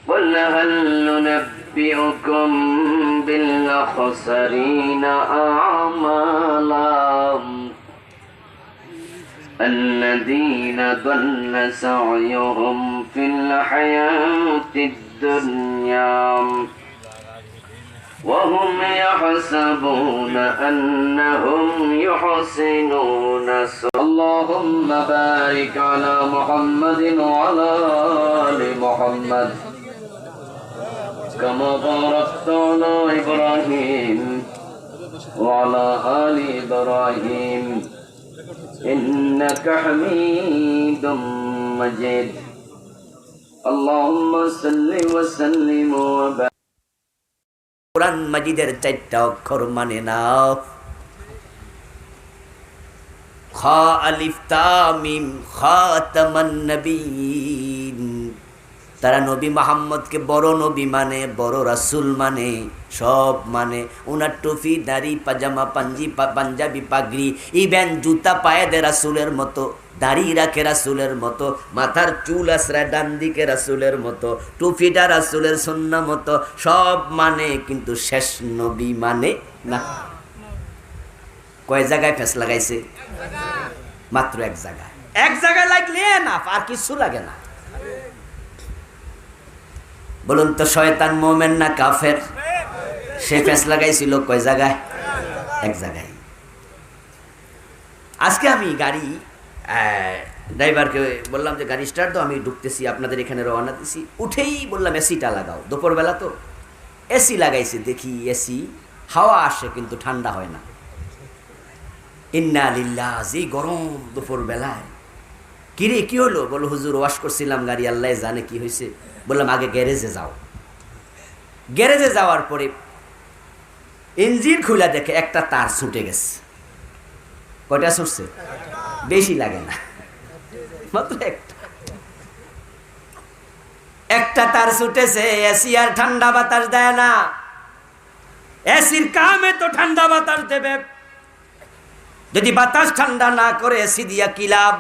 قل هل ننبئكم بالأخسرين أعمالا الذين ضل سعيهم في الحياة الدنيا وهم يحسبون أنهم يحسنون اللهم بارك على محمد وعلى آل محمد كما باركت على إبراهيم وعلى آل إبراهيم إنك حميد مجيد اللهم صل وسلم وبارك কুরআন মাজিদের 4টা অক্ষর মানে নাও খা আলিফ তা মিম খাতামান নবীন। তারা নবী মুহাম্মদকে বড় নবী মানে, বড় রাসূল মানে, সব মানে। উনার টুপি, দাড়ি, পাজামা, পাঞ্জাবি, পাগড়ি, ইভেন জুতা পায়ে দেয় রাসূলের মতো, দাড়ি রাখে রাসূলের মতো, মাথার চুল আশ্রয় ডান দিকে রাসূলের মতো, টুপিটা রাসূলের সুন্নাহ মতো, সব মানে, কিন্তু শেষ নবী মানে না। কয় জায়গায় ফেস লাগাইছে? মাত্র এক জায়গায়। এক জায়গায় লাগলে না, আর কিছু লাগে না। বলুন তো শয়তান মুমিন না কাফের? সে ফেস লাগাইছিল কয় জায়গায়? এক জায়গায়। আজকে আমি গাড়ি ড্রাইভারকে বললাম যে গাড়ি স্টার্ট দাও, আমি ঢুকতেছি, আপনাদের এখানে রওনা দিছি। উঠেই বললাম এসিটা লাগাও, দুপুরবেলা তো। এসি লাগাইছে, দেখি এসি হাওয়া আসে কিন্তু ঠান্ডা হয় না। ইন্না লিল্লাহ, যে গরম দুপুরবেলায়। কিরে কি হলো? বলো হুজুর ওয়াশ করছিলাম গাড়ি, আল্লাহ জানে কি হয়েছে। বললাম আগে গ্যারেজে যাও। গ্যারেজে যাওয়ার পরে ইঞ্জিন খুলে দেখে একটা তার ছুটে গেছে। কয়টা ছুটছে? বেশি লাগে না, মাত্র একটা তার ছুটেছে। এসি আর ঠান্ডা বাতাস দেয় না। এসির কামে তো ঠান্ডা বাতাস দেবে, যদি বাতাস ঠান্ডা না করে এসি দিয়া কি লাভ?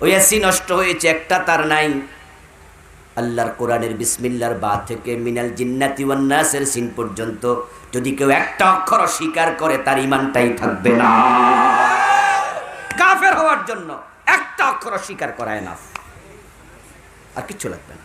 ওই এসি নষ্ট হয়েছে, একটা তার নাই। আল্লাহর কোরআনের বিসমিল্লাহর বা থেকে মিনাল জিন্নাতি ওয়ান নাসের সিন পর্যন্ত যদি কেউ একটা অক্ষর স্বীকার করে তার ঈমানটাই থাকবে না। কাফের হওয়ার জন্য একটা অক্ষর স্বীকার করায় না, আর কিচ্ছু লাগবে না।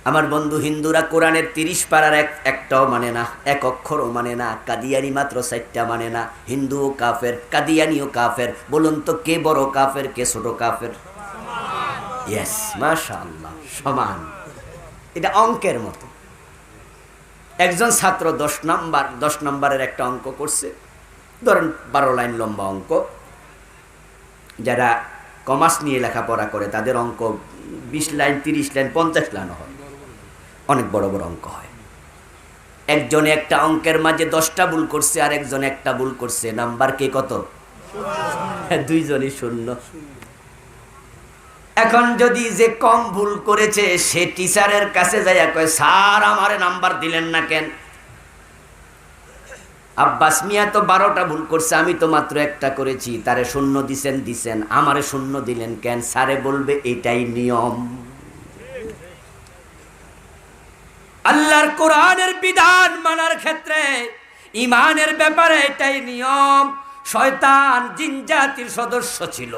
আমার বন্ধু হিন্দুরা কোরআনের 30 পারার একটাও মানে না, এক অক্ষরও মানে না। কাদিয়ানি মাত্র 4টা মানে না। হিন্দুও কাফের, কাদিয়ানিও কাফের। বলুন তো কে বড় কাফের, কে ছোট কাফের? ইয়েস, মাশাআল্লাহ, সমান। এটা অঙ্কের মতো। একজন ছাত্র 10 নম্বরের একটা অঙ্ক করছে, ধরেন 12 লাইন লম্বা অঙ্ক। যারা কমার্স নিয়ে লেখাপড়া করে তাদের অঙ্ক 20 লাইন, 30 লাইন, 50 লাইন হয়, অনেক বড় বড় অঙ্ক হয়। একজনে একটা অঙ্কের মাঝে 10টা ভুল করছে, আর একজনে একটা ভুল করছে। নাম্বার কে কত? দুইজনই 0। এখন যদি যে কম ভুল করেছে সে টিচারের কাছে যাইয়া কয়, স্যার আমারে নাম্বার দিলেন না কেন? আব্বাস মিয়া তো 12টা ভুল করছে, আমি তো মাত্র একটা করেছি, তারে 0 দিছেন, আমারে 0 দিলেন কেন? স্যারে বলবে এটাই নিয়ম। আল্লাহর কোরআনের বিধান মানার ক্ষেত্রে, ঈমানের ব্যাপারে এটাই নিয়ম। শয়তান জিন জাতির সদস্য ছিল,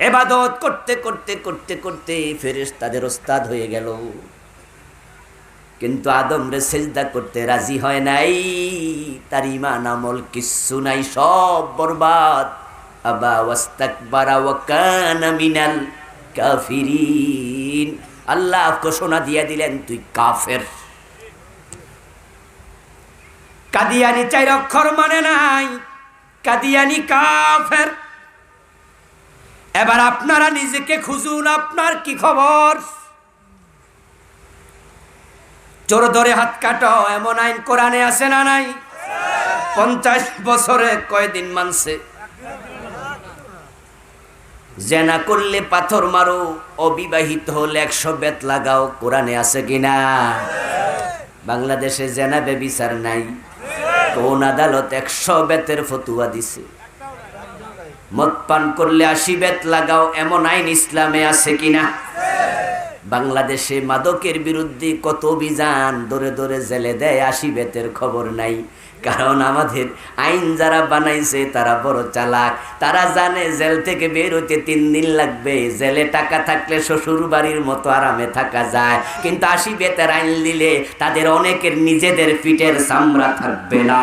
ইবাদত করতে করতে করতে করতে ফেরেশতাদের ওস্তাদ হয়ে গেল, কিন্তু আদমরে সিজদা করতে রাজি হয় নাই। তার ঈমান আমল কিচ্ছু নাই, সব বরবাদ। আবা ওয়াস্তাকবারা ওয়া কানা মিনাল কাফিরিন। আল্লাহ ঘোষণা দিয়ে দিলেন তুই কাফের। কাদিয়ানি 4 অক্ষর মানে নাই, কাদিয়ানি কাফের। এবার আপনারা নিজেকে খুঁজুন, আপনার কি খবর? চোর ধরে হাত কাটো এমন আইন কোরআনে আছে না নাই? 50 বছরে কয়দিন মানছে? জেনা করলে পাথর মারো, অবিবাহিত হলে 100 বেত লাগাও, কোরআনে আছে কিনা? বাংলাদেশে জেনা বেবিচার নাই, কোন আদালত 100 বেতের ফতুয়া দিছে? মদ পান করলে 80 বেত লাগাও, এমন আইন ইসলামে আছে কিনা? বাংলাদেশে মাদকের বিরুদ্ধে কত অভিযান, দৌড়ে দৌড়ে জেলে দেয়, 80 বেতের খবর নাই। কারণ আমাদের আইন যারা বানাইছে তারা বড় চালাক। তারা জানে জেল থেকে বের হইতে 3 দিন লাগবে, জেলে টাকা থাকলে শ্বশুর বাড়ির মতো আরামে থাকা যায়। কিন্তু 80 বেতের আইন দিলে তাদের অনেকের নিজেদের পিঠের চামড়া থাকবে না।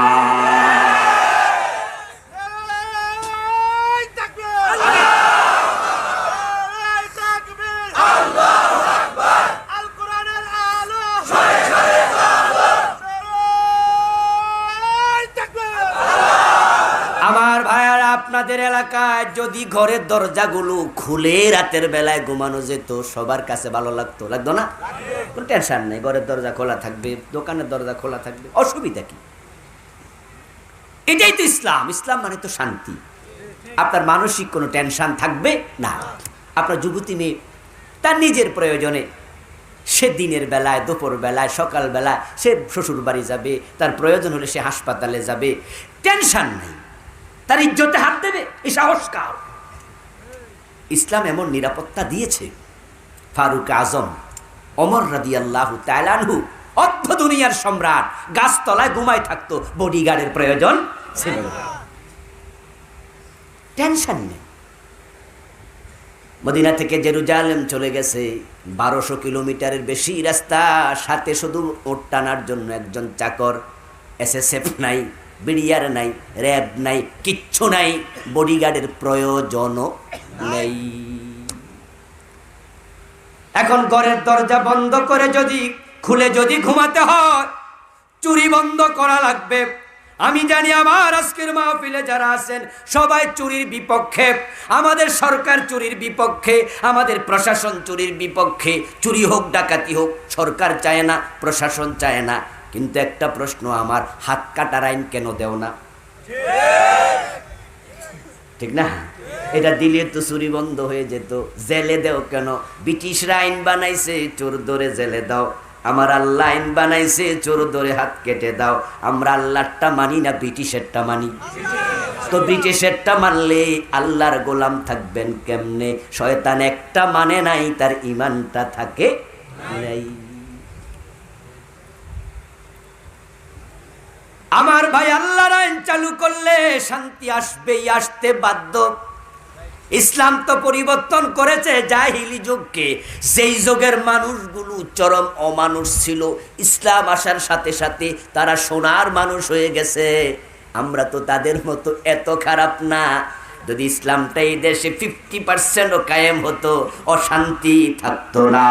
আমার ভাইয়ারা, আপনাদের এলাকায় যদি ঘরের দরজাগুলো খুলে রাতের বেলায় ঘুমানো যেত, সবার কাছে ভালো লাগতো, লাগতো না? কোনো টেনশন নেই, ঘরের দরজা খোলা থাকবে, দোকানের দরজা খোলা থাকবে, অসুবিধা কি? এটাই তো ইসলাম। ইসলাম মানে তো শান্তি। আপনার মানসিক কোনো টেনশন থাকবে না। আপনার যুবতী মেয়ে তার নিজের প্রয়োজনে সে দিনের বেলায়, দুপুর বেলায়, সকাল বেলায় সে শ্বশুর বাড়ি যাবে, তার প্রয়োজন হলে সে হাসপাতালে যাবে, টেনশন নেই। তার ইজ্জতে হাত দেবে, এই সাহস কার? ইসলাম এমন নিরাপত্তা দিয়েছে। ফারুক আজম ওমর রাদিয়াল্লাহু তাআলা আনহু, অর্ধ দুনিয়ার সম্রাট, গাছতলায় ঘুমায় থাকতো, বডিগার্ডের প্রয়োজন ছিল না, টেনশন নেই। মদিনা থেকে জেরুজালেম চলে গেছে 1200 কিলোমিটারের বেশি রাস্তা, সাথে শুধু ওট টানার জন্য একজন চাকর। এসএসএফ নাই, বিডিআর নাই, র্যাব নাই, কিচ্ছু নাই, বডিগার্ডের প্রয়োজনও নেই। এখন ঘরের দরজা বন্ধ করে যদি খুলে যদি ঘুমাতে হয়, চুরি বন্ধ করা লাগবে। আমি জানি আমার আজকের মাহফিলে যারা আছেন সবাই চুরির বিপক্ষে। আমাদের সরকার চুরির বিপক্ষে, আমাদের প্রশাসন চুরির বিপক্ষে। চুরি হোক, ডাকাতি হোক, সরকার চায় না, প্রশাসন চায় না। কিন্তু একটা প্রশ্ন আমার, হাত কাটার আইন কেন দেও না? ঠিক না? এটা দিলে তো চুরি বন্ধ হয়ে যেত। জেলে দেও কেন? ব্রিটিশরা আইন বানাইছে চোর ধরে জেলে দাও, আমার আল্লাহ আইন বানাইছে চোর ধরে হাত কেটে দাও। আমরা আল্লাহরটা মানি না, ব্রিটিশেরটা মানি। তো ব্রিটিশেরটা মানলে আল্লাহর গোলাম থাকবেন কেমনে? শয়তান একটা মানে নাই, তার ঈমানটা থাকে নাই। আমার ভাই, আল্লাহর আইন চালু করলে শান্তি আসবেই, আসতে বাধ্য। ইসলাম তো পরিবর্তন করেছে জাহিলি যুগকে। যেই যুগের মানুষগুলো চরম অমানুষ ছিল, ইসলাম আসার সাথে সাথে তারা সোনার মানুষ হয়ে গেছে। আমরা তো তাদের মতো এত খারাপ না। যদি ইসলামটা এই দেশে 50%ও কায়েম হতো, অশান্তি থাকতো না।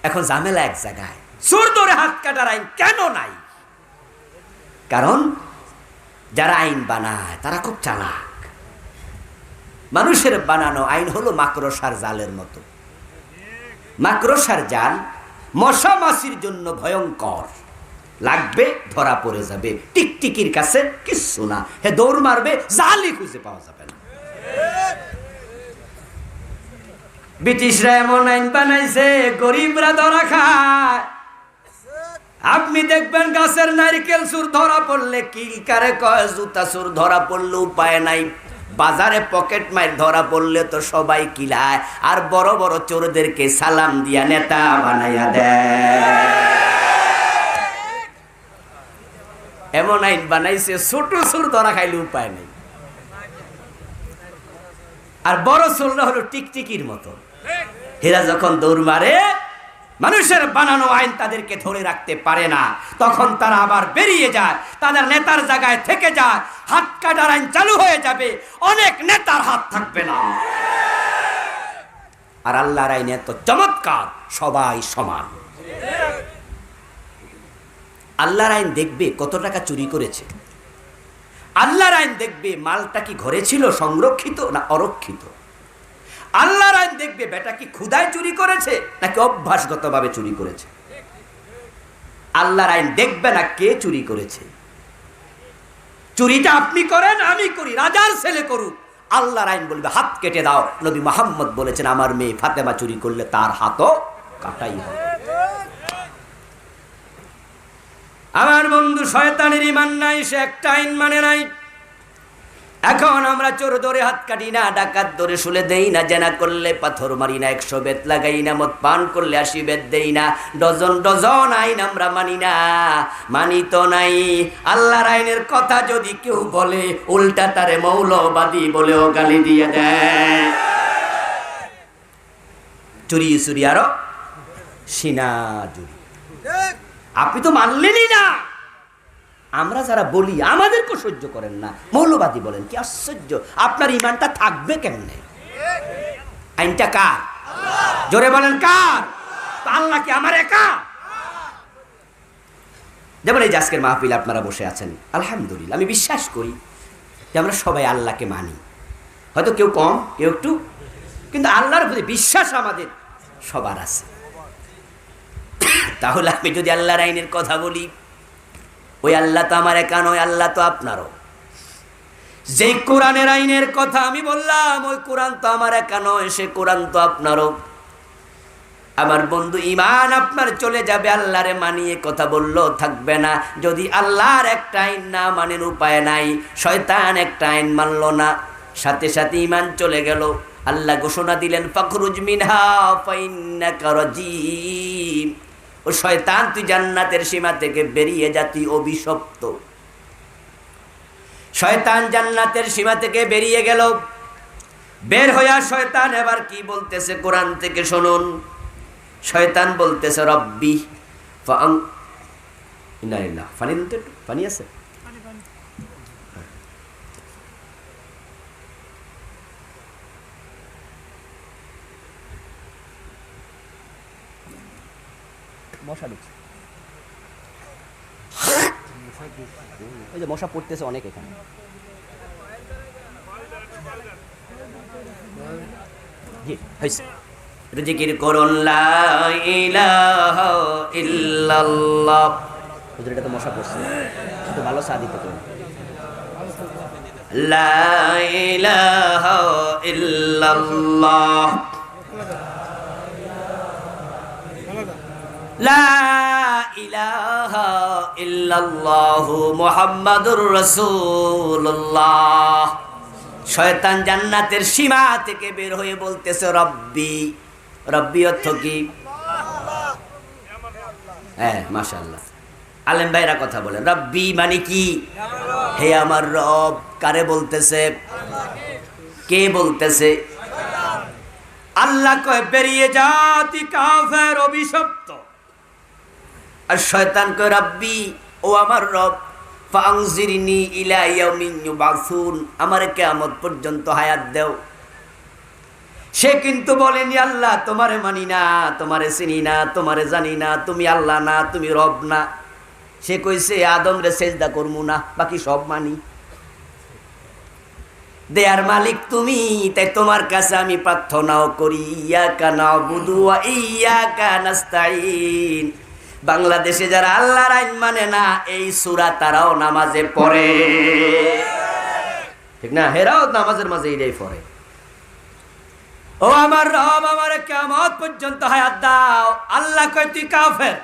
এখন ঝামেলা এক জায়গায়, চোর ধরে হাত কাটার আইন কেন নাই? কারণ যারা আইন বানায় তারা খুব চালাক। মানুষের বানানো আইন হলো মাকড়সার জালের মতো। মাকড়সার জাল মশা মাছির জন্য ভয়ঙ্কর, লাগবে ধরা পড়ে যাবে। টিকটিকির কাছে কিচ্ছু না, হে দৌড় মারবে, জালই খুঁজে পাওয়া যাবে না। ব্রিটিশরা এমন আইন বানাইছে গরিবরা ধরা খায়। আপনি দেখবেন গাছের নারকেল চোর ধরা পড়লে কিলকারে কয়, জুতা চোর ধরা পড়লে উপায় নাই। বাজারে পকেট মার ধরা পড়লে তো সবাই কিলায়, আর বড় বড় চোরদেরকে সালাম দিয়া নেতা বানাইয়া দেয়। এমন আইন বানাইছে ছোট চোর ধরা খাইলে উপায় নেই, আর বড় চোররা হলো টিকটিকির মতো। এরা যখন দৌড় মারে, মানুষের বানানো আইন তাদেরকে ধরে রাখতে পারে না, তখন তারা আবার বেরিয়ে যায়, তাদের নেতার জায়গায় থেকে যায়। হাত কাটার আইন চালু হয়ে যাবে, অনেক নেতার হাত থাকবে না। আর আল্লাহর আইন এত চমৎকার, সবাই সমান। আল্লাহর আইন দেখবে কত টাকা চুরি করেছে। আল্লাহর আইন দেখবে মালটা কি ঘরে ছিল, সংরক্ষিত না অরক্ষিত। আল্লাহর আইন দেখবে বেটা কি ক্ষুধায় চুরি করেছে নাকি অভ্যাসগতভাবে চুরি করেছে। আল্লাহর আইন দেখবে না কে চুরি করেছে। চুরিটা আপনি করেন, আমি করি, রাজার ছেলে করুক, আল্লাহর আইন বলবে হাত কেটে দাও। নবী মুহাম্মদ বলেছেন, আমার মেয়ে ফাতেমা চুরি করলে তার হাতও কাটাই হবে। আমার বন্ধু শয়তানের ঈমান নাই, সে একটা আইন মানে নাই। এখন আমরা চোর ধরে হাত কাটি না, ডাকাত ধরে শুলে দেই না, জেনা করলে পাথর মারি না, 100 বেত লাগাই না, মদ পান করলে 80 বেত দেই না, ডজন ডজন আইন আমরা মানি না, মানি তো নাই। আল্লাহর আইনের কথা যদি কেউ বলে, উল্টা তারে মৌলবাদী বলেও গালি দিয়ে দেয়। চুরি চুরি আরো সিনা চুরি, আপনি তো মানলেনই না। আমরা যারা বলি আমাদেরকে সহ্য করেন না, মৌলবাদী বলেন, কি আশ্চর্য! আপনার ঈমানটা থাকবে কেমনে? আইনটা কার? জোরে বলেন কার? তো আল্লাহ কি আমার একা? যেমন এই যে আজকের মাহফিল আপনারা বসে আছেন, আলহামদুলিল্লাহ, আমি বিশ্বাস করি যে আমরা সবাই আল্লাহকে মানি। হয়তো কেউ কম, কেউ একটু, কিন্তু আল্লাহর প্রতি বিশ্বাস আমাদের সবার আছে। তাহলে আমি যদি আল্লাহর আইনের কথা বলি, ওই আল্লাহ তো আমার একা নয়, আল্লাহ তো আপনারও। যেই কোরআনের আইনের কথা আমি বললাম, ওই কোরআন তো আমার একা নয়, সে কোরআন তো আপনারও। আমার বন্ধু, ঈমান আপনার চলে যাবে, আল্লাহরে মানিয়ে কথা বললেও থাকবে না। যদি আল্লাহর একটা আইন না মানেন, উপায় নাই। শয়তান একটা আইন মানল না, সাথে সাথে ঈমান চলে গেল। আল্লাহ ঘোষণা দিলেন, ফাখরুজ মিনহা ফাইন্নাকা রাজিম। ও শয়তান, তুই জান্নাতের সীমা থেকে বেরিয়ে যা, তুই অভিশপ্ত। শয়তান জান্নাতের সীমা থেকে বেরিয়ে গেল। বের হইয়া শয়তান এবার কি বলতেছে কোরআন থেকে শুনুন। শয়তান বলতেছে, রব্বি পানি দিতে, পানি আছে? মশা ঢুকছে, ওই যে মশা পড়তেছে অনেক এখানে। জি হইছে। জিকির করুন লা ইলাহা ইল্লাল্লাহ। হুজুর, এটা তো মশা পড়ছে, একটু ভালো চা দিতে করুন। লা ইলাহা ইল্লাল্লাহ, লা ইলাহা ইল্লাল্লাহু মুহাম্মাদুর রাসূলুল্লাহ। শয়তান জান্নাতের সীমা থেকে বের হয়ে বলতেছে, রব্বি। রব্বি অর্থ কি? হ্যাঁ, মাশাআল্লাহ, আলেম ভাইরা কথা বলেন। রব্বি মানে কি? হে আমার রব। কারে বলতেছে? কে বলতেছে? আল্লাহ কয়, বেরিয়ে যা, তুই কাফের, অভিশপ্ত। আর শয়তান কয়, রব্বি, ও আমার রব, ফাংজিরনি ইলা ইয়াউমিন ইউবাসুন, আমারে কিয়ামত পর্যন্ত হায়াত দাও। সে কিন্তু বলেনি, আল্লাহ তোমারে মানি না, তোমারে চিনি না, তোমারে জানি না, তুমি আল্লাহ না, তুমি রব না। সে কইছে, আদম রে সেজদা করমু না, বাকি সব মানি। দেয়ার মালিক তুমি, তাই তোমার কাছে আমি প্রার্থনাও করি, ইয়াকা নাবুদু ওয়া ইয়াকা নাস্তাইন। বাংলাদেশে যারা আল্লাহর আইন মানে না, এই সূরা তারাও নামাজে পড়ে, ঠিক না? হেরাও নামাজের মাঝে এইটাই পড়ে। ও আমার রব, আমারে কিয়ামত পর্যন্ত হায়াত দাও। আল্লাহ কয়, তুই কাফের।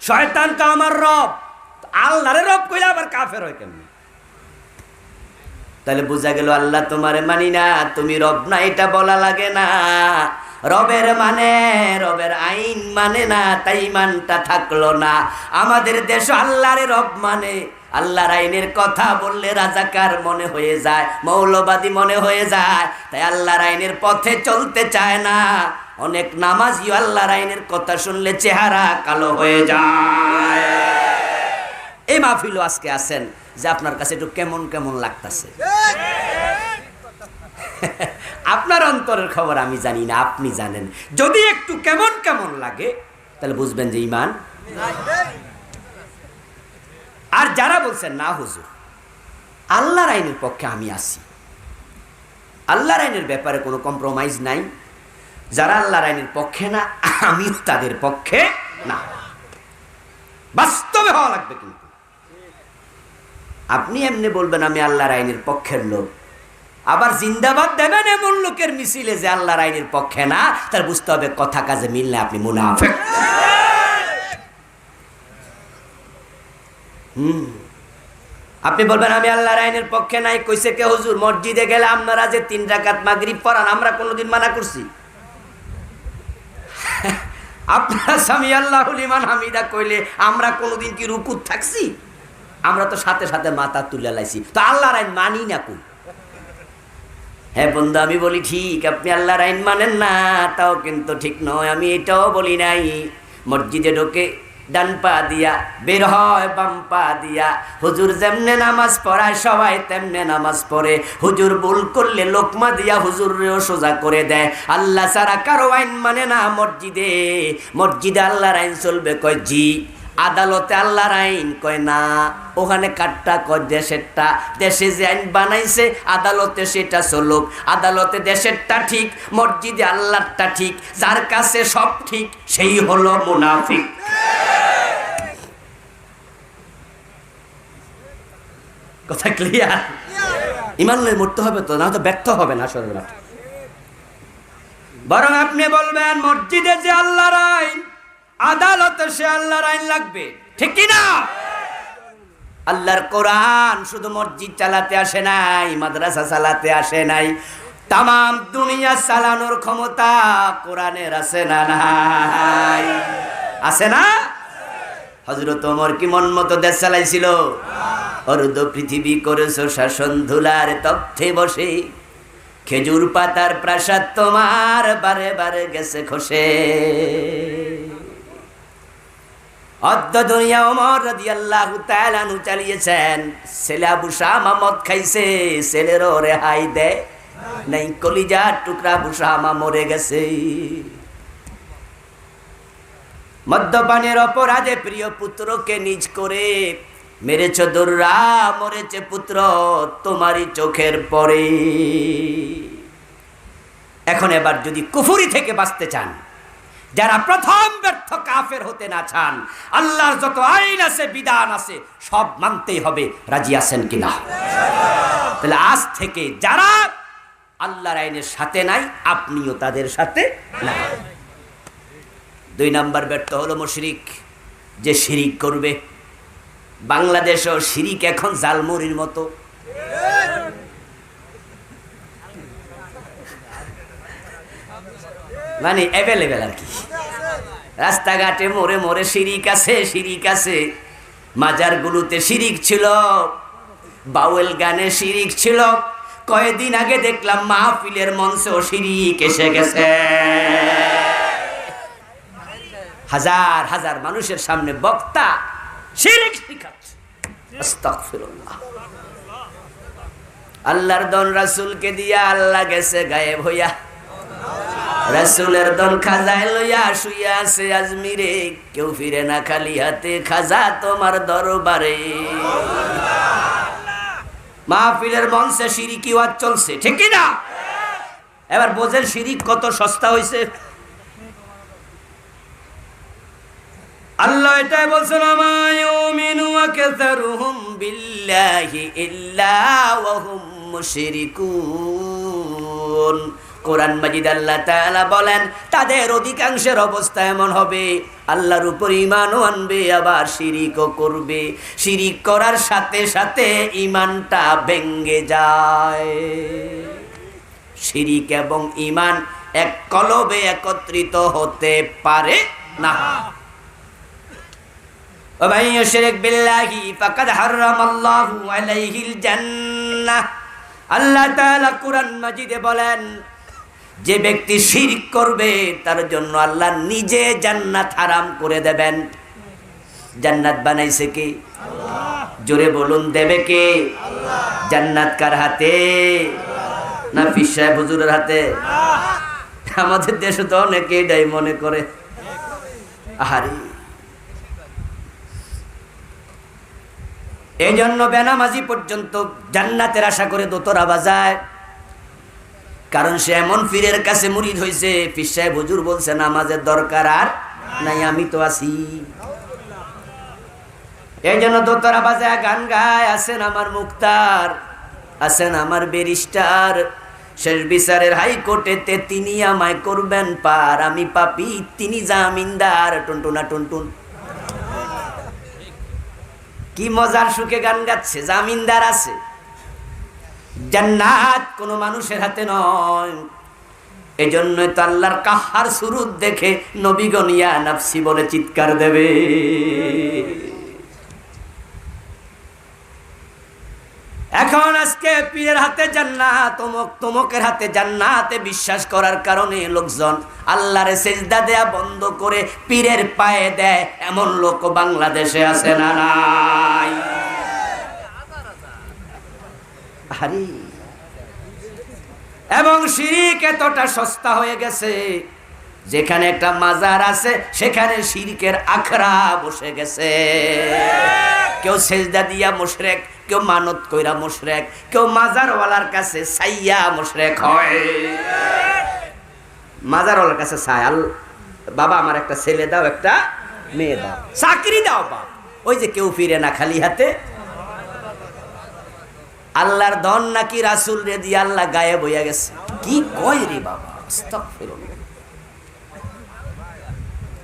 শয়তান কয়, আমার রব। আল্লাহরে রব কইলে আবার কাফের হয় কেমনে? তাহলে বোঝা গেল, আল্লাহ তোমারে মানি না, তুমি রব না, এটা বলা লাগে না। রবের মানে, রবের আইন মানে না, তাই ইমানটা থাকলো না। আমাদের দেশ আল্লাহরে রব মানে, আল্লাহর আইনের কথা বললে রাজাকার মনে হয়ে যায়, মৌলবাদী মনে হয়ে যায়, তাই আল্লাহর আইনের পথে চলতে চায় না। অনেক নামাজিও আল্লাহর আইনের কথা শুনলে চেহারা কালো হয়ে যায়। এই মাহফিলও আজকে আছেন যে আপনার কাছে একটু কেমন কেমন লাগতেছে। আপনার অন্তরের খবর আমি জানি না, আপনি জানেন। যদি একটু কেমন কেমন লাগে, তাহলে বুঝবেন যে ঈমান। আর যারা বলছেন না হুজুর, আল্লাহর আইনের পক্ষে আমি আছি, আল্লাহর আইনের ব্যাপারে কোনো কম্প্রোমাইজ নাই, যারা আল্লাহর আইনের পক্ষে না, আমিও তাদের পক্ষে না। বাস্তবে হওয়া লাগবে। কিন্তু আপনি এমনি বলবেন আমি আল্লাহর আইনের পক্ষের লোক, আবার জিন্দাবাদ দেবেন এমন লোকের মিছিলে যে আল্লাহর আইনের পক্ষে না, তার বুঝতে হবে কথা কাজে মিললে আপনি মুনাফিক। আপনি বলবেন আমি আল্লাহর আইনের পক্ষে নাই, কইছে কে হুজুর? মসজিদে গেলে আপনারা যে 3 রাকাত মাগরিব পড়ান আমরা কোনোদিন মানা করছি? আপনারা সামি আল্লাহু লিমান হামিদা কইলে আমরা কোনোদিন কি রুকুত থাকছি? আমরা তো সাথে সাথে মাথা তুলে লাইছি, তো আল্লাহর আইন মানি না কই? হ্যাঁ বন্ধু, আমি বলি ঠিক, আপনি আল্লাহর আইন মানেন না, তাও কিন্তু ঠিক নয়। আমি এটাও বলি নাই মসজিদে ঢোকে ডান পা দিয়া, বের হয় বাম পা দিয়া। হুজুর যেমনে নামাজ পড়ায় সবাই তেমনে নামাজ পড়ে। হুজুর ভুল করলে লোকমা দিয়া হুজুরেও সোজা করে দেয়। আল্লাহ ছাড়া কারো আইন মানে না মসজিদে। মসজিদে আল্লাহর আইন চলবে, কয় জি। আদালতে আল্লাহর আইন, কয় না। ওখানে কাটটা, কয় দেশেরটা। দেশে যে আইন বানাইছে আদালতে সেটা চলুক। আদালতে দেশেরটা ঠিক, মসজিদে আল্লাহরটা ঠিক। যার কাছে সব ঠিক সেই হলো মুনাফিক। কথা ক্লিয়ার? ইমান লয়ে মরতে হবে তো, না তো ব্যর্থ হবে না আসলে। বরং আপনি বলবেন মসজিদে যে আল্লাহর আইন, আদালতে সে আল্লাহর আইন লাগবে, ঠিক কি না? আল্লাহর কোরআন শুধু মসজিদ চালাতে আসে নাই, মাদ্রাসা চালাতে আসে নাই, তাম দুনিয়া চালানোর ক্ষমতা কোরআনের আছে না নাই? আছে না? হযরত ওমর কি মন মতো দেশ চালাইছিল? অর্ধ পৃথিবী করেছো শাসন, ধুলার তথ্যে বসে। খেজুর পাতার প্রাসাদ তোমার বারে বারে গেছে খসে। অর্ধ দুনিয়া ওমর রাদিয়াল্লাহু তাআলা আনহু চালিয়েছেন। ছেলে আবু শামা মদ খাইছে, ছেলেরও রেহাই দেয় নাই। কলিজার টুকরা আবু শামা মরে গেছে। মদ্যপানের অপরাধে প্রিয় পুত্রকে নিজ করে মেরেছ দুর্রা, মরেছে পুত্র তোমারই চোখের পরে। এখন এবার যদি কুফরি থেকে বাঁচতে চান, যারা প্রথম ব্যর্থ কাফের হতে না চান, আল্লাহর যত আইন আছে বিধান আছে সব মানতেই হবে। রাজি আছেন কিনা? তাহলে আজ থেকে যারা আল্লাহর আইনের সাথে নাই, আপনিও তাদের সাথে নাই। 2 নাম্বার ব্যর্থ হলো মুশরিক, যে শিরিক করবে। বাংলাদেশও শিরিক এখন জালমুড়ির মতো। মানে অ্যাভেলেবেল আর কি। রাস্তাঘাটে মোড়ে মোড়ে শিরিক আছে, শিরিক আছে। মাজারগুলোতে শিরিক ছিল, বাউল গানে শিরিক ছিল। কয়েকদিন আগে দেখলাম মাহফিলের মঞ্চেও শিরিক এসে গেছে। হাজার হাজার মানুষের সামনে বক্তা শিরিক শিখাচ্ছে। আস্তাগফিরুল্লাহ। আল্লাহর দন রাসূলকে দিয়া আল্লাহ গেছে গায়েব হইয়া। রাসূলের দন খাজায় লইয়া শুইয়া আছে আজমিরে। কেউ ফিরে না খালি হাতে, খাজা তোমার দরবারে। মাহফিলের মঞ্চে শিরিকি ওয়াজ চলছে, ঠিক কি না? এবার বোঝেন শিরিক কত সস্তা হইছে। আল্লাহ এটাই বলছেন, মা ইউমিনু আকসারুহুম বিল্লাহি ইল্লা ওয়া হুম মুশরিকুন। কোরআন মাজিদ আল্লাহ তাআলা বলেন তাদের অধিকাংশের অবস্থা এমন হবে, আল্লাহর উপর ঈমানও আনবে আবার শিরিকও করবে। শিরিক করার সাথে সাথে ঈমানটা ভেঙে যায়। শিরিক এবং ঈমান এক কলবে একত্রিত হতে পারে না। ومن يشرك بالله فقد حرم الله عليه الجنة। আল্লাহ তাআলা কুরআন মাজিদে বলেন যে ব্যক্তি শিরক করবে তার জন্য আল্লাহ নিজে জান্নাত হারাম করে দেবেন। জান্নাত বানাইছে কে? আল্লাহ। জোরে বলুন, দেবে কে? আল্লাহ। জান্নাত কার হাতে? না পীর সাহেব হুজুরের হাতে? আমাদের দেশে তো অনেকে এটাই মনে করে। আহারে, এই জন্য বেনামাজি পর্যন্ত জান্নাতের আশা করে দোতরা বাজায়। কারণ সে এমন পীরের কাছে মুরিদ হয়েছে, পীর সাহেব হুজুর বলছে নামাজের দরকার আর নাই, আমি তো আছি। এই জন্য দোতরা বাজায় গান গায়। আছেন আমার মুক্তার, আছেন আমার ব্যারিস্টার, শেষ বিচারের হাইকোর্টেতে তিনি আমায় করবেন পার। আমি পাপী, তিনি জামিনদার। টুনটুনা টুনটুন, কি মজার সুখে গান গাচ্ছে, জামিনদার আছে। জান্নাত কোনো মানুষের হাতে নয়। এজন্যই তো আল্লাহর কাহার সুরুত দেখে নবীগণ ইয়া নাফসি বলে চিৎকার দেবে। এখন আজকে পীরের হাতে জান্নাত, তমকের হাতে জান্নাতে বিশ্বাস করার কারণে লোকজন আল্লাহরে সেজদা দেয়া বন্ধ করে পীরের পায়ে দেয়, এমন লোক বাংলাদেশে আছে না নাই? আরে এবং শিরক এতটা সস্তা হয়ে গেছে, যেখানে একটা মাজার আছে সেখানে শিরকের আখড়া বসে গেছে। কেউ সেজদা দিয়া মুশরিক, কেউ মানত কইরা মুশরিক, কেউ মাজারওয়ালার কাছে সাইয়া মুশরিক হয়। মাজারওয়ালার কাছে সায়াল, বাবা আমার একটা ছেলে দাও, একটা মেয়ে দাও, চাকরি দাও বাবা। ওই যে কেউ ফিরে না খালি হাতে। আল্লাহর ধন নাকি রাসূল রে দিয়ে আল্লাহ গায়েব হইয়া গেছে। কি কয় রে বাবা, আস্তাগফিরুল্লাহ।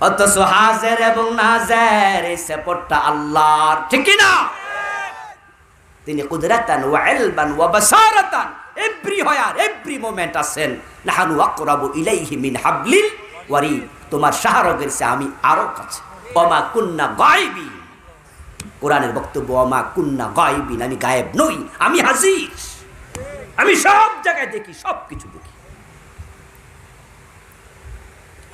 অথচ হাজের এবং নাজের এই সাপোর্টটা আল্লাহর, ঠিক কি না? তিনি কুদরাতান ওয়া ইলবান ওয়া বাসারাতান এভরি মোমেন্ট আছেন। নাহানু আকরাবু ইলাইহি মিন হাবলিল ওয়ারিদ, তোমার শাহরগের চেয়ে আমি আরো কাছে। ওমা কুন্না গায়বি, কোরআনের বক্তব্য, ওমা কুন্না গায়বিন, আমি গায়েব নই, আমি হাজির, আমি সব জায়গায় দেখি, সব কিছু দেখি।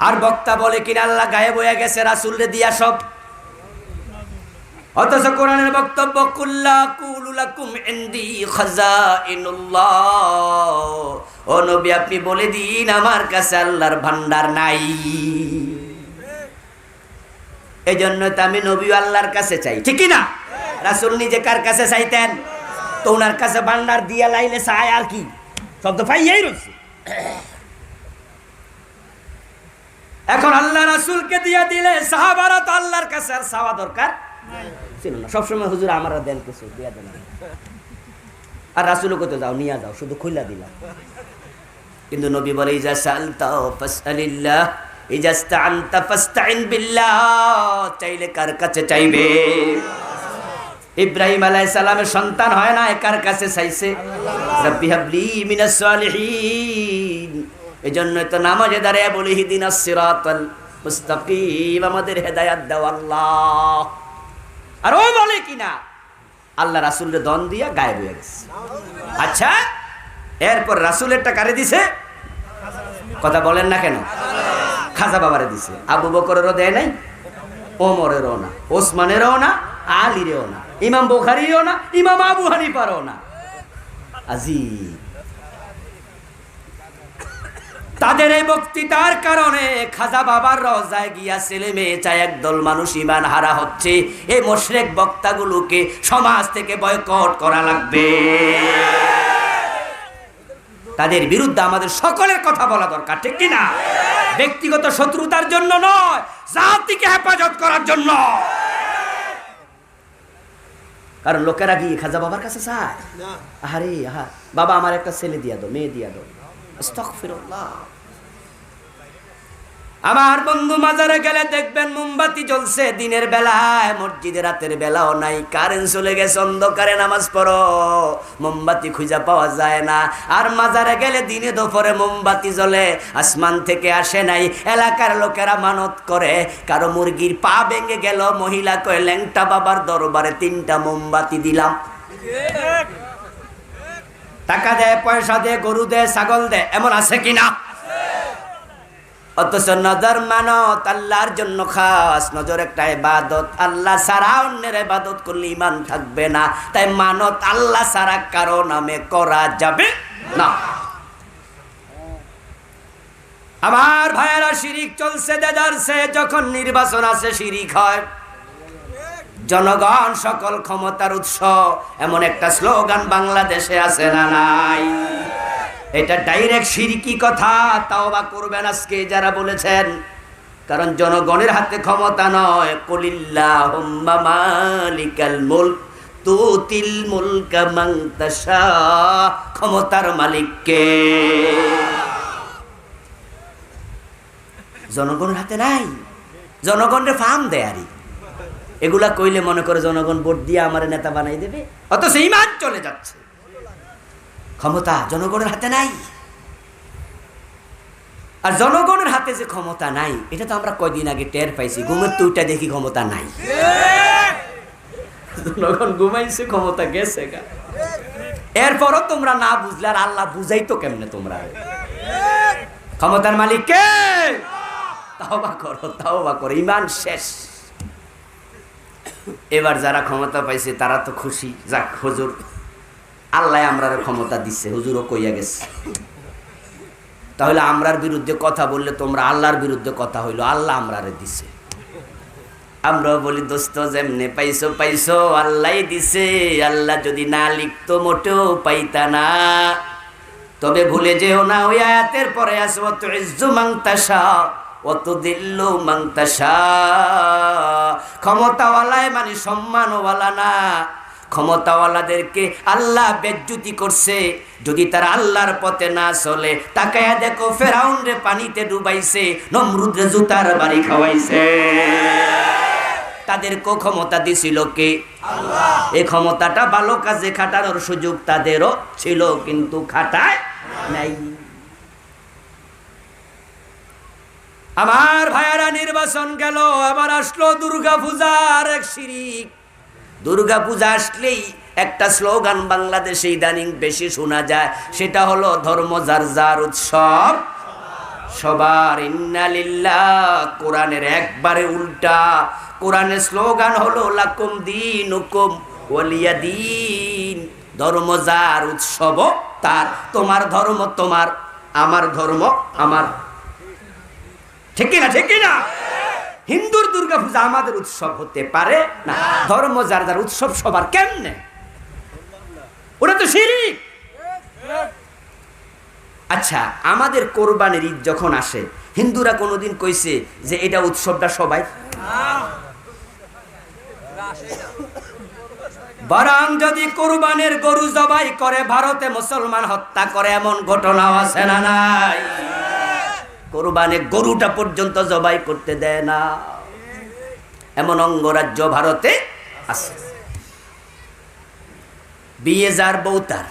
আর বক্তা বলে কিনা আল্লাহ গায়েব হয়ে গেছে রাসূলরে দিয়া সব। অথচ কোরআনের বক্তব্য, কুল্লা কুলু লাকুম ইনদি খাযাইনুল্লাহ, ও নবী আপনি বলে দিন আমার কাছে আল্লাহর ভান্ডার নাই। এজন্য তো আমি নবী আল্লাহর কাছে চাই, ঠিক কি না? রাসূল নিজে কার কাছে চাইতেন? তো ওনার কাছে ভান্ডার দিয়া লাইলে চায় আর কি, সব তো পাইয়াই রয়েছে। এখন আল্লাহ রাসূলকে দিয়া দিলে সাহাবারা তো আল্লাহর কাছে আর চাওয়া দরকার ছিল না। সবসময় হুজুর আমারা দেন কিছু দিয়া দেন, আর রাসূলও কত যাও নিয়ে যাও, শুধু খুইলা দিলাম। কিন্তু নবী বলে ইজা সালতা ফাসআলিল্লাহ ইজা ইসতাআনতা ফাসতাইন বিল্লাহ, চাইলে কার কাছে চাইবে? ইব্রাহিম আলাইহিস সালামের সন্তান হয় না, কার কাছে চাইছে? রাব্বি হাবলি মিনাস সালিহিন। এজন্য তো নামাজে দাঁড়িয়ে বলি ইহদিনাস সিরাতাল মুস্তাকিম, আমাদের হেদায়েত দাও আল্লাহ। আর ও বলে কিনা আল্লাহ রাসূলের দন দিয়া গায়েব হয়ে গেছে। আচ্ছা, এরপর রাসূলেরটা কারে দিছে? কথা বলেন না কেন? খাজা বাবারে দিছে। আবু বকরেরও দেয় নাই, ওমরেরও না, ওসমানেরও না, আলীরও না, ইমাম বুখারীরও না, ইমাম আবু হানিফারও না। আজিব। তাদের এই বক্তৃতার কারণে খাজা বাবার রওজায় গিয়া ছেলে মেয়ে চায় একদল মানুষ ঈমান হারা হচ্ছে। এই মুশরিক বক্তাগুলোকে সমাজ থেকে বয়কট করা লাগবে। তাদের বিরুদ্ধে আমাদের সকলের কথা বলা দরকার, ঠিক কি না? ব্যক্তিগত শত্রুতার জন্য নয়, জাতিকে হেফাজত করার জন্য। কারণ লোকেরা গিয়ে খাজা বাবার কাছে চায়, আরে বাবা আমার একটা ছেলে দিয়া দাও, মেয়ে দিয়া দাও। আস্তাগফিরুল্লাহ। আমার বন্ধু মাজারে গেলে দেখবেন মোমবাতি জ্বলছে দিনের বেলায়, মসজিদে রাতের বেলাও নাই, কারেন্ট চলে গেছে, অন্ধকারে নামাজ পড়ো, মোমবাতি খুঁজে পাওয়া যায় না। আর মাজারে গেলে দিনে দুপুরে মোমবাতি জ্বলে, আসমান থেকে আসে নাই। এলাকার লোকেরা মানত করে, কারো মুরগির পা ভেঙে গেল, মহিলা কয় ল্যাংটা বাবার দরবারে 3টা মোমবাতি দিলাম। টাকা দেয়, পয়সা দেয়, গরু দেয়, ছাগল দেয়, এমন আছে কিনা? অথচ নজর মানত আল্লাহর জন্য খাস। নজর একটা ইবাদত, আল্লাহ ছাড়া অন্যের ইবাদত করলে ঈমান থাকবে না। তাই মানত আল্লাহ ছাড়া কারো নামে করা যাবে না। আমার ভাইয়েরা, শিরিক চলছে দেদারছে, যখন নির্বাচন আছে শিরিক হয়। জনগণ সকল ক্ষমতার উৎস, এমন একটা স্লোগান বাংলাদেশে আছে না নাই? এটা ডাইরেক্ট শিরকি কথা, তাওবা করবেন আজকে যারা বলেছেন। কারণ জনগণের হাতে ক্ষমতা নয়। কুলিল্লাহুম্মা মালিকাল মুলক তুতিল মুলকা মান তাশা, ক্ষমতার মালিক কে? জনগণের হাতে নাই, জনগণের ফার্ম দেয়ারি। এগুলা কইলে মনে করে জনগণ ভোট দিয়ে আমার নেতা বানাই দেবে, অথচ ঈমান চলে যাচ্ছে। ক্ষমতা জনগণের হাতে নাই। আর জনগণের হাতে যে ক্ষমতা নাই এটা তো আমরা কয়দিন আগে টের পাইছি, ঘুমের তো উঠা দেখি ক্ষমতা নাই। জনগণ ঘুমাইছে, ক্ষমতা গেছে গা। এরপরও তোমরা না বুঝলে আর আল্লাহ বুঝাই তো কেমনে তোমরা? ক্ষমতার মালিক কে? তাওবা করো, তাওবা করো, ঈমান শেষ। এবার যারা ক্ষমতা পাইছে তারা তো খুশি, যাক হুজুর আল্লাহ আমরার ক্ষমতা দিচ্ছে, হুজুরও কইয়া গেছে। তাহলে আমরার বিরুদ্ধে কথা বললে তোমরা আল্লাহর বিরুদ্ধে কথা হইলো, আল্লাহ আমরারে দিছে। আমরাও বলি দোস্ত যেমনে পাইছো পাইছো, আল্লাহ দিছে। আল্লাহ যদি না লিখতো মোটেও পাইতা না। তবে ভুলে যেও না ওই আয়াতের পরে আছে ওয়াতুইজ্জু মান তাশা ওয়াতুদিল্লু মান তাশা। ক্ষমতাওয়ালায় মানে সম্মানওয়ালা না, ক্ষমতাওয়ালাদেরকে আল্লাহ বেজ্জতি করছে যদি তারা আল্লাহর পথে না চলে। তাকায়া দেখো ফেরাউন রে পানিতে ডুবাইছে, নমরুদ রে জুতার বাড়ি খাওয়াইছে। তাদেরকেও ক্ষমতা দিছিল কে? আল্লাহ। এই ক্ষমতাটা ভালো কাজে খাটানোর সুযোগ তাদেরও ছিল, কিন্তু খাটায় নাই। আমার ভাইয়ারা নির্বাচন গেল, আবার আসলো দুর্গা পূজার এক শিরিক। দুর্গা পূজা আসলেই একটা স্লোগান বাংলাদেশে ইদানিং বেশি শোনা যায়, সেটা হলো ধর্ম যার যার, উৎসব সবার। ইন্না লিল্লাহ। কোরআনের একবারে উল্টা। কোরআনের স্লোগান হলো লাকুম দীনুকুম ওয়ালিয়া দীন। ধর্ম যার, উৎসব তার। তোমার ধর্ম তোমার, আমার ধর্ম আমার। ঠিক না? ঠিক না? হিন্দুর দুর্গা পূজা আমাদের উৎসব হতে পারে না। ধর্ম যার যার, উৎসব সবার। কেমনে? ওটা তো শিরক। আচ্ছা, আমাদের কোরবানির ঈদ যখন আসে, হিন্দুরা কোনোদিন কইছে যে এটা উৎসবটা সবাই? বরং যদি কোরবানির গরু জবাই করে ভারতে মুসলমান হত্যা করে, এমন ঘটনাও আছে না নাই? কোরবানির গরুটা পর্যন্ত জবাই করতে দেয় না, এমন অঙ্গরাজ্য ভারতে আছে। বিয়ে যার বউ তার,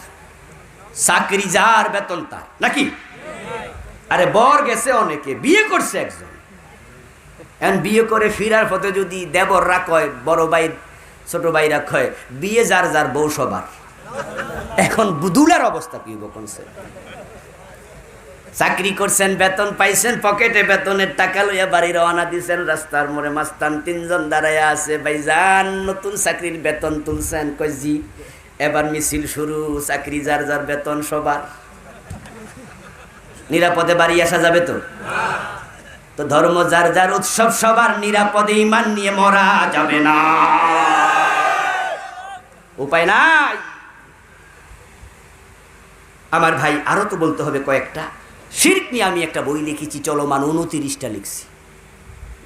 চাকরি যার বেতন তার, নাকি? আরে বর গেছে অনেকে, বিয়ে করছে একজন, এখন বিয়ে করে ফিরার পথে যদি দেবররা কয়, বড় ভাই ছোট ভাইরা কয় বিয়ে যার যার বউ সবার, এখন বুদুলার অবস্থা কি বলছে? চাকরি করছেন, বেতন পাইছেন, পকেটে বেতনের টাকা লইয়া বাড়ি রওনা দিছেন, রাস্তার মোড়ে মাস্তান তিনজন দাঁড়াইয়া আছে, ভাইজান নতুন চাকরির বেতন তুলছেন? কই জি। এবার মিছিল শুরু, চাকরি যার যার বেতন সবার। নিরাপদে বাড়ি আসা যাবে তো? তো ধর্ম যার যার, উৎসব সবার, নিরাপদে ঈমান নিয়ে মরা যাবে না, উপায় নাই। আমার ভাই আরো তো বলতে হবে কয়েকটা। শিরক নিয়ে আমি একটা বই লিখেছি, চলমান 29টা লিখছি,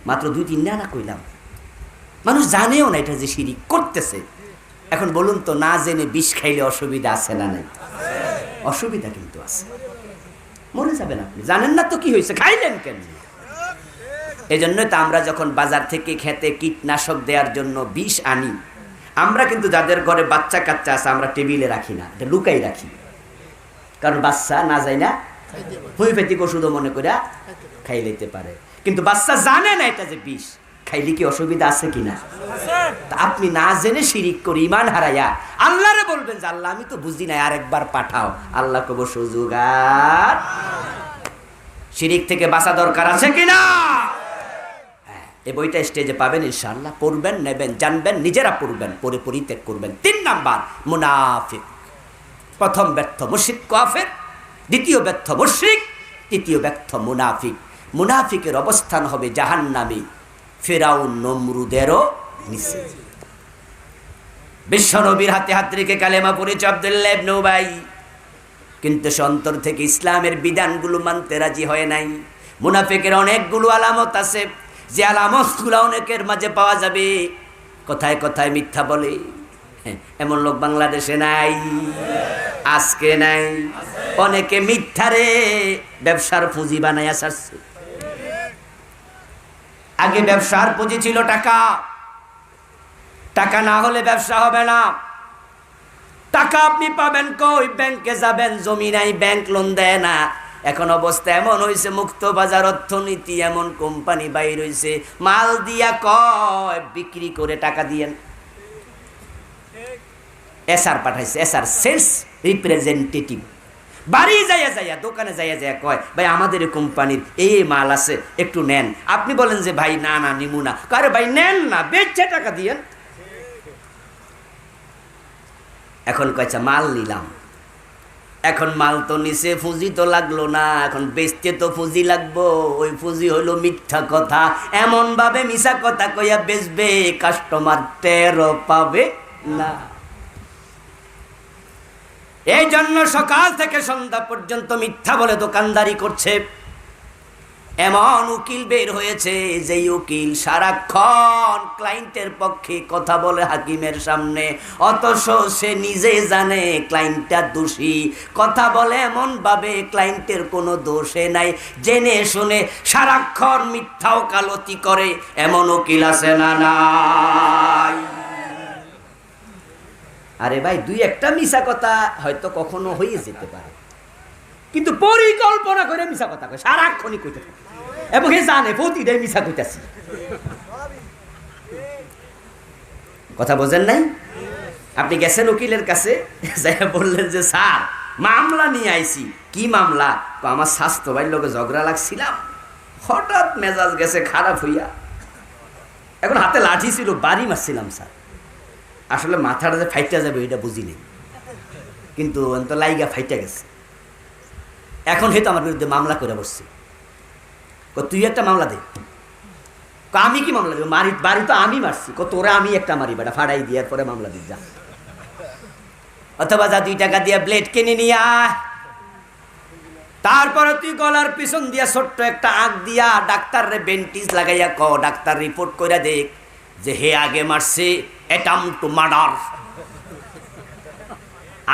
মাত্র 2-3টা না কইলাম। মানুষ জানেও না এটা যে শিরক করতেছে। এখন বলুন তো, না জেনে বিষ খাইলে অসুবিধা আছে না নাই? অসুবিধা কিন্তু আছে, মরে যাবেন আপনি। জানেন না তো কি হয়েছে, খাইলেন কেন? এই জন্যই তো আমরা যখন বাজার থেকে খেতে কীটনাশক দেওয়ার জন্য বিষ আনি, আমরা কিন্তু যাদের ঘরে বাচ্চা কাচ্চা আছে আমরা টেবিলে রাখি না, এটা লুকাই রাখি। কারণ বাচ্চা না যায় না হোমিওপ্যাথিক ওষুধও মনে করে খাই লইতে পারে, কিন্তু বাচ্চা জানে না এটা যে বিষ। খাইলে কি অসুবিধা আছে কিনা? তা আপনি না জেনে শিরিক করে ঈমান হারাইয়া আল্লাহরে বলবেন যে আল্লাহ আমি তো বুঝি না, আরেকবার পাঠাও। আল্লাহ কব সুযোগ আর। শিরিক থেকে বাঁচা দরকার আছে কিনা? এই বইটা স্টেজে পাবেন ইনশাআল্লাহ, পড়বেন, নেবেন, জানবেন, নিজেরা পড়বেন, পড়ে পরিত্যাগ করবেন। 3 নাম্বার মুনাফিক। প্রথম ব্যর্থ মুশরিক কাফের, দ্বিতীয় ব্যর্থ মুশরিক, তৃতীয় ব্যর্থ মুনাফিক। মুনাফিকের অবস্থান হবে জাহান্নামে, ফিরাউন নমরুদেরও নিচে। বিশ্বনবীর হাতে হাত রেখে কালেমা পড়েছে আব্দুল্লাহ ইবনে উবাই, কিন্তু সে অন্তর থেকে ইসলামের বিধানগুলো মানতে রাজি হয় নাই। মুনাফিকের অনেকগুলো আলামত আছে, যে আলামতগুলো অনেকের মাঝে পাওয়া যাবে। কথায় কথায় মিথ্যা বলে, এমন লোক বাংলাদেশে নাই, আজকে নাই। অনেকে মিথ্যারে ব্যবসার পুঁজি বানাইয়া ছাড়ছে। আগে ব্যবসার পুঁজি ছিল টাকা, টাকা না হলে ব্যবসা হবে না। টাকা আপনি পাবেন কই? ব্যাংকে যাবেন, জমি নাই, ব্যাংক লোন দেয় না। এখন অবস্থা এমন হয়েছে, মুক্ত বাজার অর্থনীতি, এমন কোম্পানি বাইর হয়েছে, মাল দিয়া কয় বিক্রি করে টাকা দিয়েন। এসআর পাঠাইছে, এসআর সেলস রিপ্রেজেন্টেটিভ, বাড়ি যাইয়া যাইয়া, দোকানে যাইয়া যাইয়া কয়, ভাই আমাদের এই কোম্পানির এই মাল আছে, একটু নেন। আপনি বলেন যে ভাই না না নিমু না, আরে ভাই নেন না, বেচে টাকা দিয়েন। এখন কয়েছে মাল নিলাম, এখন মাল তো নিচে, পুঁজি তো লাগলো না, এখন বেচতে তো পুঁজি লাগবো। ওই পুঁজি হলো মিথ্যা কথা, এমন ভাবে মিছা কথা কইয়া বেচবে কাস্টমার টেরও পাবে না। এই জন্য সকাল থেকে সন্ধ্যা পর্যন্ত মিথ্যা বলে দোকানদারি করছে। এমন উকিল বের হয়েছে যে উকিল সারাক্ষণ ক্লায়েন্টের পক্ষে কথা বলে হাকিমের সামনে, অথচ সে নিজে জানে ক্লায়েন্টটা দোষী। কথা বলে এমন ভাবে ক্লায়েন্টের কোনো দোষে নাই, জেনে শুনে সারাক্ষণ মিথ্যা ওকালতি করে। এমন উকিল আছে না নাই? আরে ভাই, দুই একটা মিছা কথা হয়তো কখনো হয়ে যেতে পারে, কিন্তু পরিকল্পনা করে মিছা কথা কয়, সারাক্ষণই কইতে থাকে, এবং হে জানে প্রতিটাই মিছা কইতাছি। কথা বোঝেন নাই? আপনি গেছেন উকিলের কাছে, যাই বললেন যে স্যার মামলা নিয়ে আইছি। কি মামলা? আমার স্বাস্থ্য ভাইয়ের লোকে ঝগড়া লাগছিলাম, হঠাৎ মেজাজ গেছে খারাপ হইয়া, এখন হাতে লাঠি ছিল, বাড়ি মারছিলাম স্যার। আসলে মাথাটা যে ফাইটা যাবে এটা বুঝি নেই, কিন্তু তো লাইগা ফাইটা গেছে। এখন হয়তো আমার বিরুদ্ধে মামলা করে বসছে। তুই একটা মামলা দে। আমি কি মামলা দেবো? বাড়ি তো আমি মারছি। তোরা আমি একটা মারি, বেটা ফাড়াই দিয়ার পরে মামলা দিই যা। অথবা যা 2 টাকা দিয়া ব্লেড কিনে নিয়ে আয়, তারপরে তুই গলার পিছন দিয়া ছোট্ট একটা আঁক দিয়া ডাক্তাররে বেন্টিজ লাগাইয়া ক, ডাক্তার রিপোর্ট করে দেখ যে হে আগে মারছে অ্যাটেম্পট টু মার্ডার।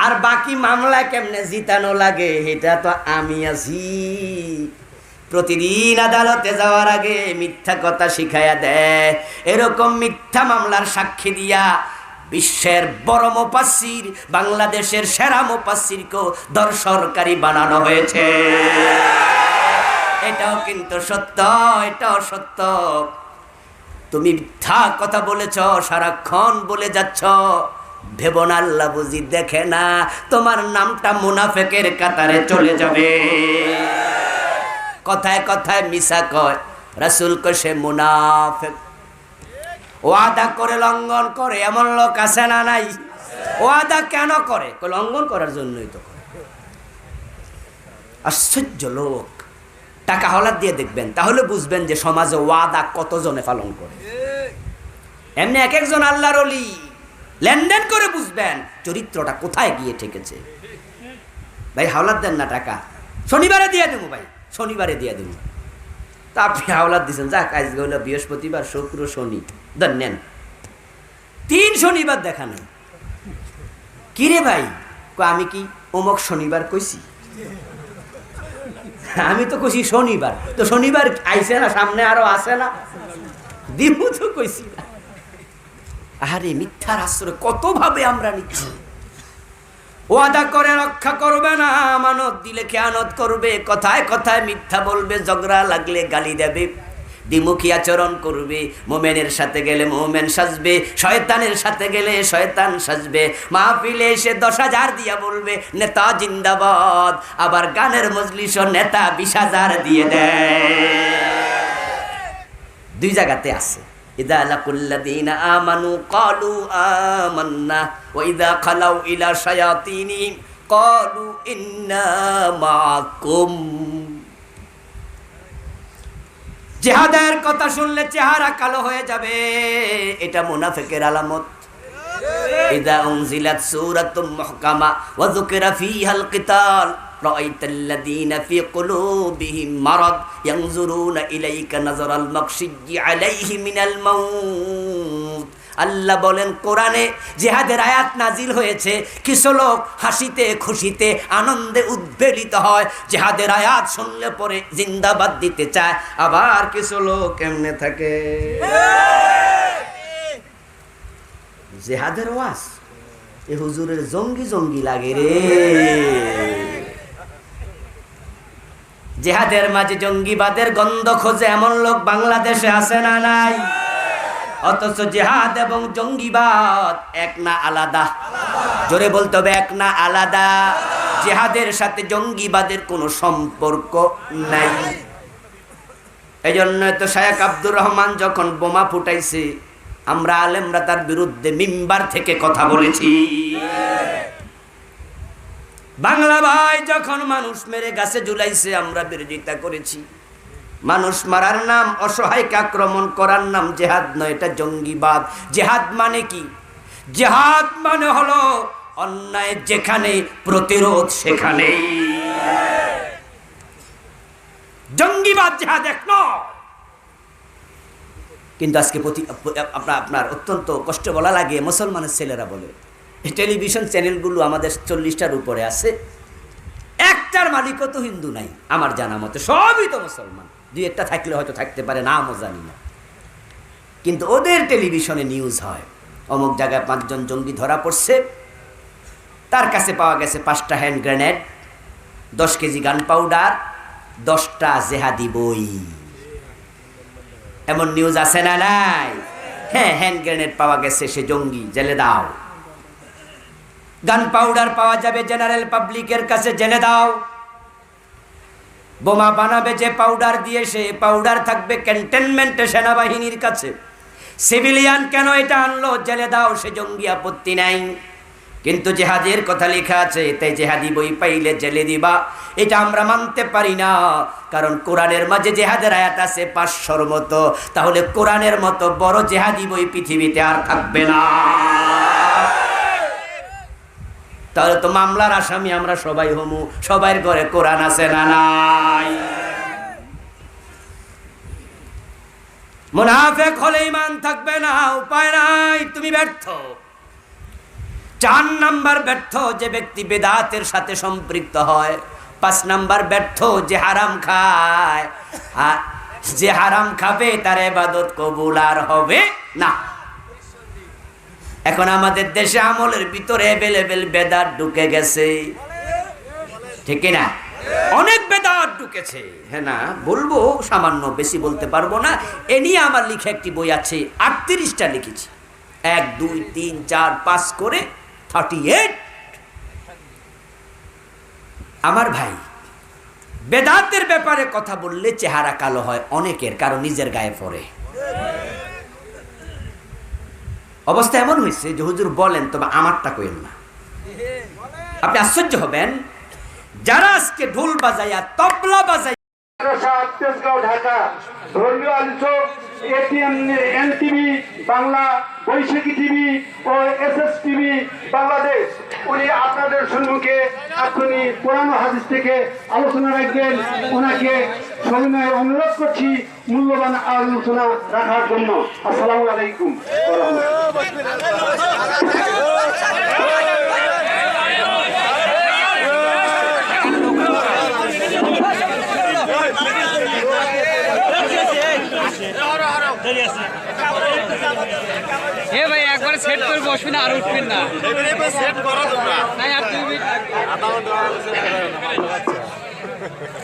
আর বাকি মামলা কেমনে জিতানো লাগে এটা তো আমি আছি। প্রতিদিন আদালতে যাওয়ার আগে মিথ্যা কথা শিখাইয়া দেয়। এরকম মিথ্যা মামলার সাক্ষী দিয়া বিশ্বের বড় মুফাসসির, বাংলাদেশের সেরা মুফাসসিরকেও দর্শনকারী বানানো হয়েছে। এটাও কিন্তু সত্য, এটাও সত্য। তুমি মিথ্যা কথা বলেছ, সারাক্ষণ বলে যাচ্ছ, ভেবো না আল্লাহ বুঝি দেখে না, তোমার নামটা মুনাফেকের কাতারে চলে যাবে। কথায় কথায় মিছা কয়, রাসূল কয় সে মুনাফেক। ওয়াদা করে লঙ্ঘন করে এমন লোক আছে না নাই? ওয়াদা কেন করে? লঙ্ঘন করার জন্যই তো করে। আশ্চর্য লোক। টাকা হলাদ দিয়ে দেখবেন, তাহলে বুঝবেন যে সমাজে ওয়াদা কতজনে পালন করে। এমনি এক একজন আল্লাহর ওলি লেনদেন করে বুঝবেন চরিত্রটা কোথায় গিয়ে ঠেকেছে। ভাই হাওলাত দেন না, টাকা শনিবারে দিয়ে দেবো, ভাই শনিবারে দিয়ে দেবো। তা আপনি হাওলাত দিচ্ছেন, যাক আজকে হলো বৃহস্পতিবার, শুক্র, শনি, দেন নেন। 3 শনিবার দেখা নেই। কিরে ভাই? আমি কি অমুক শনিবার কইছি? আমি তো কইছি শনিবার। তো শনিবার আইছে না, সামনে আরো আসে না, দিবু তো কইছি না। আরে মিথ্যার আশ্রয় কত ভাবে আমরা নিচ্ছি। ওয়াদা করে রক্ষা করবে না, আমানত দিলে খেয়ানত করবে, কথায় কথায় মিথ্যা বলবে, ঝগড়া লাগলে গালি দেবে, দ্বিমুখী আচরণ করবে। মোমেনের সাথে গেলে মোমেন সাজবে, শয়তানের সাথে গেলে শয়তান সাজবে। মাহফিলে এসে 10,000 দিয়া বলবে নেতা জিন্দাবাদ, আবার গানের মজলিসও নেতা 20,000 দিয়ে দেয়। 2 জায়গাতে আছে। ইদা লাকুল্লাযীনা আমানু ক্বালু আমান্না ওয়া ইদা খালাউ ইলা শায়াতিনিহিম ক্বালু ইন্না মাআকুম। জিহাদের কথা শুনলে চেহারা কালো হয়ে যাবে, এটা মুনাফিকের আলামত। ইদা উনজিলাত সূরাতুম মুহকামা ওয়া যুকিরা ফীহাল কিতাল রাআইতাল্লাযীনা ফী কুলূবিহিম মারাদ ইয়ানজুরুনা ইলাইকা নাযারাল মাকশিয়্যি আলাইহি মিনাল মাউত। আল্লাহ বলেন কোরআনে জিহাদের আয়াত নাজিল হয়েছে, কিছু লোক হাসিতে খুশিতে আনন্দে উদ্বেলিত হয়, জিহাদের আয়াত শুনলে পরে জিন্দাবাদ দিতে চায়। আবার কিছু লোক এমনে থাকে, জেহাদের ওয়াজ এ হুজুরের জঙ্গি জঙ্গি লাগে রে। জেহাদের মাঝে জঙ্গিবাদের গন্ধ খোঁজে এমন লোক বাংলাদেশে আছে না নাই? অথচ জেহাদ এবং জঙ্গিবাদ এক না আলাদা? জোরে বলতে হবে, এক না আলাদা? জেহাদের সাথে জঙ্গিবাদের কোনো সম্পর্ক নাই। এই জন্য তো শায়েখ আব্দুর রহমান যখন বোমা ফুটাইছে, আমরা আলেমরা তার বিরুদ্ধে মিম্বার থেকে কথা বলেছি। বাংলা ভাই যখন মানুষ মেরে গাছে ঝুলাইছে, আমরা বিরোধিতা করেছি। মানুষ মারার নাম, অসহায়কে আক্রমণ করার নাম জেহাদ নয়, এটা জঙ্গিবাদ। জেহাদ মানে কি? জেহাদ মানে হলো অন্যায় যেখানে, প্রতিরোধ সেখানে। জঙ্গিবাদ জেহাদ এক নয়। কিন্তু আজকে আপনার অত্যন্ত কষ্ট বলা লাগে, মুসলমানের ছেলেরা বলে এই টেলিভিশন চ্যানেলগুলো আমাদের 40টার উপরে আছে, একটার মালিকও তো হিন্দু নাই আমার জানা মতে, সবই তো মুসলমান। দুই একটা থাকলে হয়তো থাকতে পারে, নামও জানি না। কিন্তু ওদের টেলিভিশনে নিউজ হয় অমুক জায়গায় 5 জন জঙ্গি ধরা পড়ছে, তার কাছে পাওয়া গেছে 5টা হ্যান্ড গ্রেনেড, 10 কেজি গান পাউডার, 10টা জেহাদি বই। এমন নিউজ আছে না নাই? হ্যাঁ, হ্যান্ড গ্রেনেড পাওয়া গেছে, সে জঙ্গি, জেলে দাও। গান পাউডার পাওয়া যাবে জেনারেল পাবলিকের কাছে, জেলে দাও। বোমা বানাবে যে পাউডার দিয়ে, সে পাউডার থাকবে ক্যান্টনমেন্টে সেনাবাহিনীর কাছে। সিভিলিয়ান কেন এটা আনলো, জেলে দাও, সে জঙ্গি, আপত্তি নাই। কিন্তু জেহাদের কথা লেখা আছে, তাই জেহাদি বই পাইলে জেলে দিবা, এটা আমরা মানতে পারি না। কারণ কোরআনের মাঝে জেহাদের আয়াত আছে 500-র মতো। তাহলে কোরআনের মতো বড় জেহাদি বই পৃথিবীতে আর থাকবে না। তাহলে তো মামলার আসামি আমরা সবাই হমু। সবার ঘরে কোরআন আছে না নাই? মুনাফিক হলে ঈমান থাকবে না, উপায় নাই, তুমি ব্যর্থ। 4 নাম্বার ব্যর্থ যে ব্যক্তি বেদাতের সাথে সম্পৃক্ত হয়। 5 নাম্বার ব্যর্থ যে হারাম খায়। আর যে হারাম খাবে তার ইবাদত কবুল আর হবে না। এখন আমাদের দেশে আমলের ভিতরে এভেলেবেল বেদাত ঢুকে গেছে, ঠিক না? অনেক বেদাত ঢুকেছে। হ্যাঁ না, বলবো সামান্য, বেশি বলতে পারবো না। এ নিয়ে আমার লিখা একটি বই আছে, 38টা লিখেছি, 1 2 3 4 5 করে 38। আমার ভাই, বেদাতের ব্যাপারে কথা বললে চেহারা কালো হয় অনেকের, কারণ নিজের গায়ে পড়ে। অবস্থা এমন হয়েছে যে হুজুর বলেন, তবে আমারটা কইেন না। আপনি আশ্চর্য হবেন, যারা আজকে ঢোল বাজাইয়া তবলা বাজাই, ঢাকা, ধর্মীয় আলোচক, এটিএম, এনটিভি বাংলা, বৈশাখী টিভি ও এসএস টিভি বাংলাদেশ, উনি আপনাদের সম্মুখে এখনই পুরানো হাদিস থেকে আলোচনা রাখবেন। ওনাকে সবিনয়ে অনুরোধ করছি মূল্যবান আলোচনা রাখার জন্য। আসসালামু আলাইকুম। হে ভাই, একবার সেট করে বসবেন আর উঠবেন না।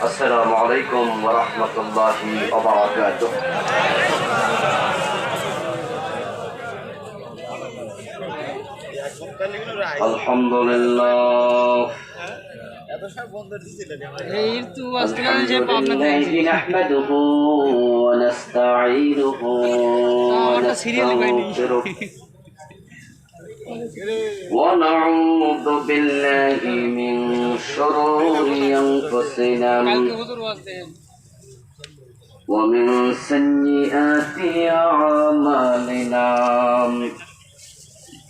আসসালামু আলাইকুম ওয়া রাহমাতুল্লাহি ওয়া বারাকাতুহু। আলহামদুলিল্লাহ نحمده ونستعينه ونستغفره ونعوذ بالله من شرور أنفسنا ومن سيئات أعمالنا